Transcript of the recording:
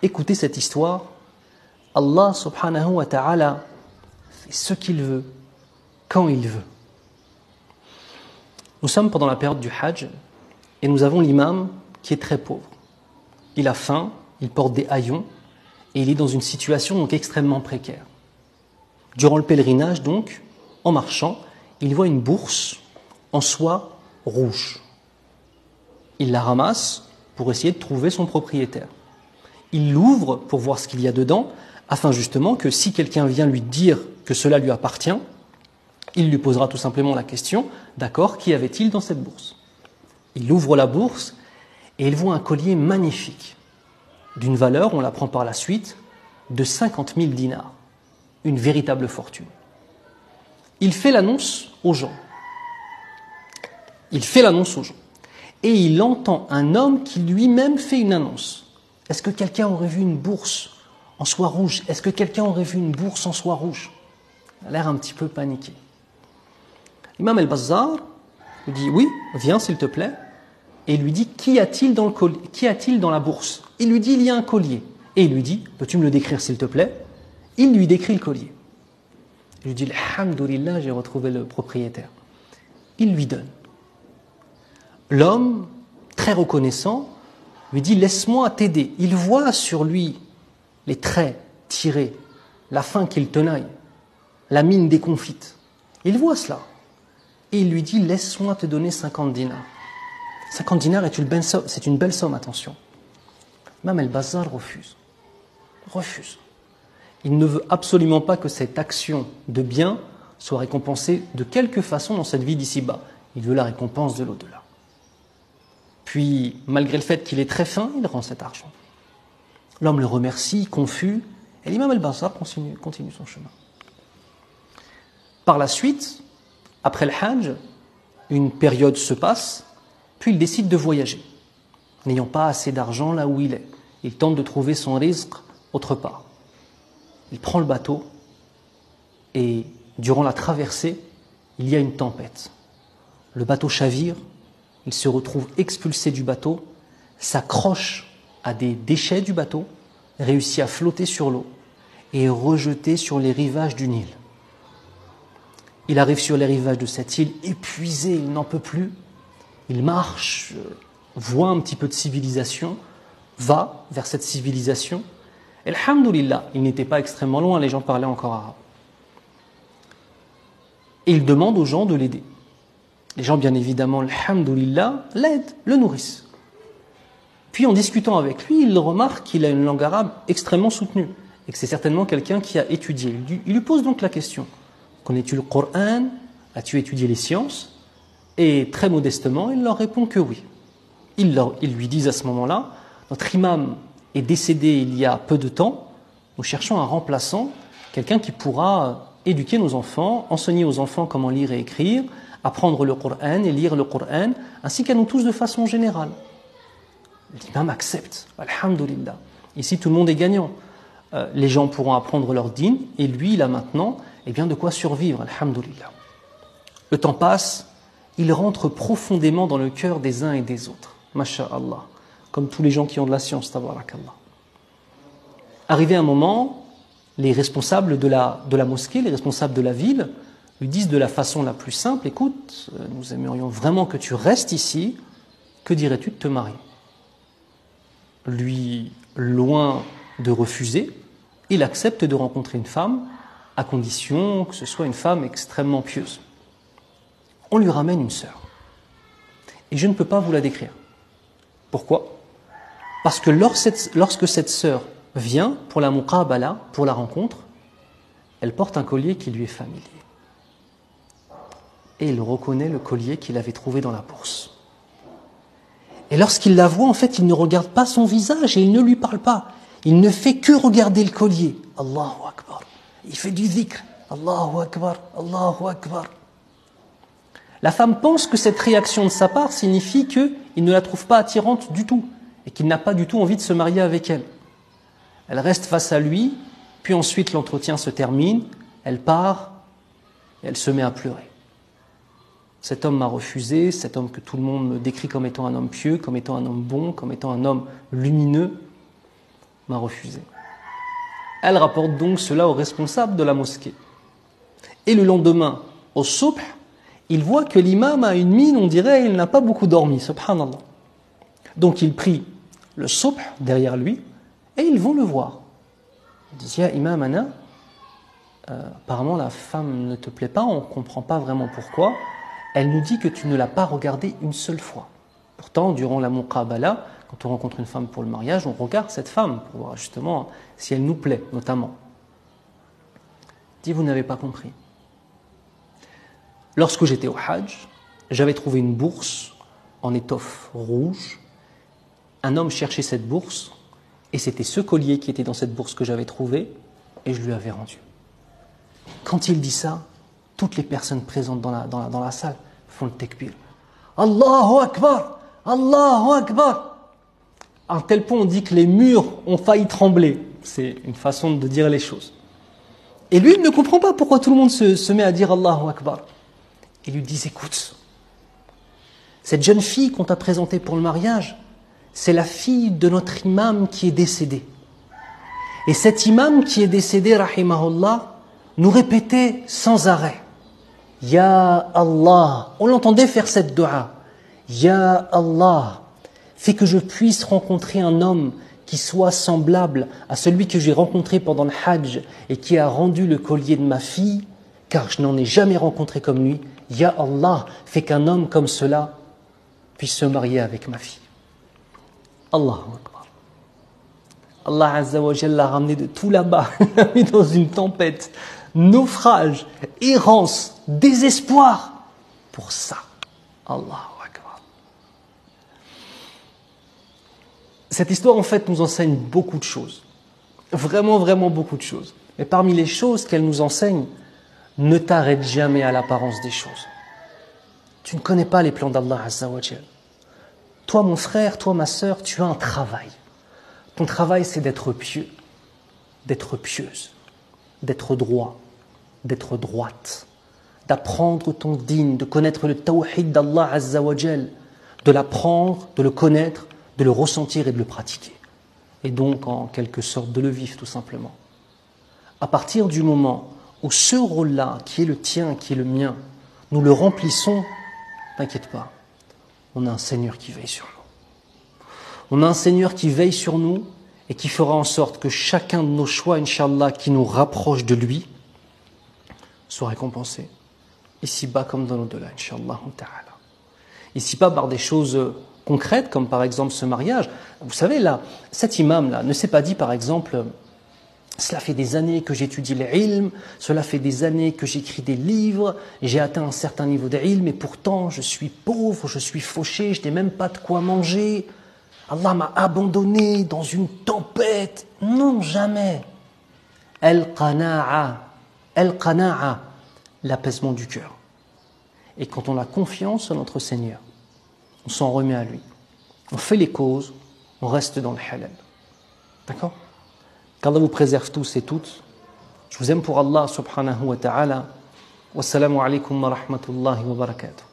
Écoutez cette histoire. Allah subhanahu wa ta'ala fait ce qu'il veut, quand il veut. Nous sommes pendant la période du Hajj et nous avons l'imam qui est très pauvre. Il a faim, il porte des haillons et il est dans une situation donc extrêmement précaire. Durant le pèlerinage donc, en marchant, il voit une bourse en soie rouge. Il la ramasse pour essayer de trouver son propriétaire. Il l'ouvre pour voir ce qu'il y a dedans, afin justement que si quelqu'un vient lui dire que cela lui appartient, il lui posera tout simplement la question, d'accord, qu'y avait-il dans cette bourse? Il ouvre la bourse et il voit un collier magnifique, d'une valeur, on l'apprend par la suite, de 50 000 dinars, une véritable fortune. Il fait l'annonce aux gens. Et il entend un homme qui lui-même fait une annonce. Est-ce que quelqu'un aurait vu une bourse en soie rouge? Est-ce que quelqu'un aurait vu une bourse en soie rouge? Il a l'air un petit peu paniqué. L'imam al-Bazzar lui dit, oui, viens s'il te plaît. Et il lui dit, qu'y a-t-il dans la bourse? Il lui dit, il y a un collier. Et il lui dit, peux-tu me le décrire s'il te plaît? Il lui décrit le collier. Il lui dit, alhamdoulilah, j'ai retrouvé le propriétaire. Il lui donne. L'homme, très reconnaissant, lui dit, laisse-moi t'aider. Il voit sur lui les traits tirés, la faim qu'il tenaille, la mine déconfite. Il voit cela. Et il lui dit, laisse-moi te donner 50 dinars. 50 dinars c'est une belle somme, attention. Imam al-Bazzar refuse. Il ne veut absolument pas que cette action de bien soit récompensée de quelque façon dans cette vie d'ici-bas. Il veut la récompense de l'au-delà. Puis, malgré le fait qu'il est très fin, il rend cet argent. L'homme le remercie, confus, et l'imam al-Bazzar continue son chemin. Par la suite, après le Hajj, une période se passe, puis il décide de voyager. N'ayant pas assez d'argent là où il est, il tente de trouver son rizq autre part. Il prend le bateau et durant la traversée, il y a une tempête. Le bateau chavire, il se retrouve expulsé du bateau, s'accroche à des déchets du bateau, réussit à flotter sur l'eau et est rejeté sur les rivages d'une île. Il arrive sur les rivages de cette île, épuisé, il n'en peut plus. Il marche, voit un petit peu de civilisation, va vers cette civilisation. Et alhamdoulilah, il n'était pas extrêmement loin, les gens parlaient encore arabe. Et il demande aux gens de l'aider. Les gens, bien évidemment, alhamdoulilah, l'aident, le nourrissent. Puis en discutant avec lui, il remarque qu'il a une langue arabe extrêmement soutenue et que c'est certainement quelqu'un qui a étudié. Il lui pose donc la question, connais-tu le Coran? As-tu étudié les sciences? Et très modestement, il leur répond que oui. Ils lui disent à ce moment-là, notre imam est décédé il y a peu de temps, nous cherchons un remplaçant, quelqu'un qui pourra éduquer nos enfants, enseigner aux enfants comment lire et écrire, apprendre le Coran et lire le Coran, ainsi qu'à nous tous de façon générale. L'imam accepte, alhamdoulilah. Ici, tout le monde est gagnant. Les gens pourront apprendre leur dîn, et lui, il a maintenant de quoi survivre, alhamdoulilah. Le temps passe, il rentre profondément dans le cœur des uns et des autres, masha'Allah, comme tous les gens qui ont de la science, tabarakallah. Arrivé un moment, les responsables de la mosquée, les responsables de la ville, lui disent de la façon la plus simple, écoute, nous aimerions vraiment que tu restes ici, que dirais-tu de te marier? Lui, loin de refuser, il accepte de rencontrer une femme, à condition que ce soit une femme extrêmement pieuse. On lui ramène une sœur. Et je ne peux pas vous la décrire. Pourquoi? Parce que lorsque cette sœur vient pour la muqabala, pour la rencontre, elle porte un collier qui lui est familier. Et il reconnaît le collier qu'il avait trouvé dans la bourse. Et lorsqu'il la voit, en fait, il ne regarde pas son visage et il ne lui parle pas. Il ne fait que regarder le collier. Allahu Akbar. Il fait du dhikr. Allahu Akbar, Allahu Akbar. La femme pense que cette réaction de sa part signifie qu'il ne la trouve pas attirante du tout et qu'il n'a pas du tout envie de se marier avec elle. Elle reste face à lui, puis ensuite l'entretien se termine, elle part et elle se met à pleurer. Cet homme m'a refusé, cet homme que tout le monde me décrit comme étant un homme pieux, comme étant un homme bon, comme étant un homme lumineux, m'a refusé. Elle rapporte donc cela au responsable de la mosquée. Et le lendemain, au subh, il voit que l'imam a une mine, on dirait, il n'a pas beaucoup dormi, subhanallah. Donc il prie le subh derrière lui, et ils vont le voir. Il dit, ya imam ana, apparemment la femme ne te plaît pas, on ne comprend pas vraiment pourquoi. Elle nous dit que tu ne l'as pas regardée une seule fois. Pourtant, durant la muqabala, quand on rencontre une femme pour le mariage, on regarde cette femme pour voir justement si elle nous plaît, notamment. Il dit, vous n'avez pas compris. Lorsque j'étais au Hajj, j'avais trouvé une bourse en étoffe rouge. Un homme cherchait cette bourse, et c'était ce collier qui était dans cette bourse que j'avais trouvé, et je lui avais rendu. Quand il dit ça, toutes les personnes présentes dans la salle font le takbir. Allahu Akbar! Allahu Akbar! À un tel point, on dit que les murs ont failli trembler. C'est une façon de dire les choses. Et lui, il ne comprend pas pourquoi tout le monde se met à dire Allahu Akbar. Il lui dit, écoute, cette jeune fille qu'on t'a présentée pour le mariage, c'est la fille de notre imam qui est décédé. Et cet imam qui est décédé, rahimahullah, nous répétait sans arrêt, Ya Allah, on l'entendait faire cette dua, Ya Allah, fais que je puisse rencontrer un homme qui soit semblable à celui que j'ai rencontré pendant le Hajj et qui a rendu le collier de ma fille, car je n'en ai jamais rencontré comme lui. Ya Allah, fais qu'un homme comme cela puisse se marier avec ma fille. Allahu Akbar. Allah Azza wa Jalla l'a ramené de tout là-bas, l'a mis dans une tempête, naufrage, errance, désespoir, pour ça. Allahu Akbar. Cette histoire, en fait, nous enseigne beaucoup de choses. Vraiment, vraiment beaucoup de choses. Et parmi les choses qu'elle nous enseigne, ne t'arrête jamais à l'apparence des choses. Tu ne connais pas les plans d'Allah Azza wa Jalla. Toi, mon frère, toi, ma sœur, tu as un travail. Ton travail, c'est d'être pieux, d'être pieuse, d'être droit, d'être droite, d'apprendre ton dîn, de connaître le tawhid d'Allah Azza wa Jal, de l'apprendre, de le connaître, de le ressentir et de le pratiquer. Et donc, en quelque sorte, de le vivre tout simplement. À partir du moment où ce rôle-là, qui est le tien, qui est le mien, nous le remplissons, t'inquiète pas, on a un Seigneur qui veille sur nous. On a un Seigneur qui veille sur nous et qui fera en sorte que chacun de nos choix, Inch'Allah, qui nous rapproche de lui, soit récompensé. Ici-bas comme dans l'au-delà, Inch'Allah ta'ala. Ici-bas par des choses concrètes, comme par exemple ce mariage. Vous savez, là, cet imam-là ne s'est pas dit, par exemple, cela fait des années que j'étudie l'ilm, cela fait des années que j'écris des livres, j'ai atteint un certain niveau d'ilm, et pourtant je suis pauvre, je suis fauché, je n'ai même pas de quoi manger. Allah m'a abandonné dans une tempête. Non, jamais. Al-qana'a, l'apaisement du cœur. Et quand on a confiance en notre Seigneur, on s'en remet à lui. On fait les causes, on reste dans le halal. D'accord ? Qu'Allah vous préserve tous et toutes. Je vous aime pour Allah subhanahu wa ta'ala. Wassalamu alaikum wa rahmatullahi wa barakatuh.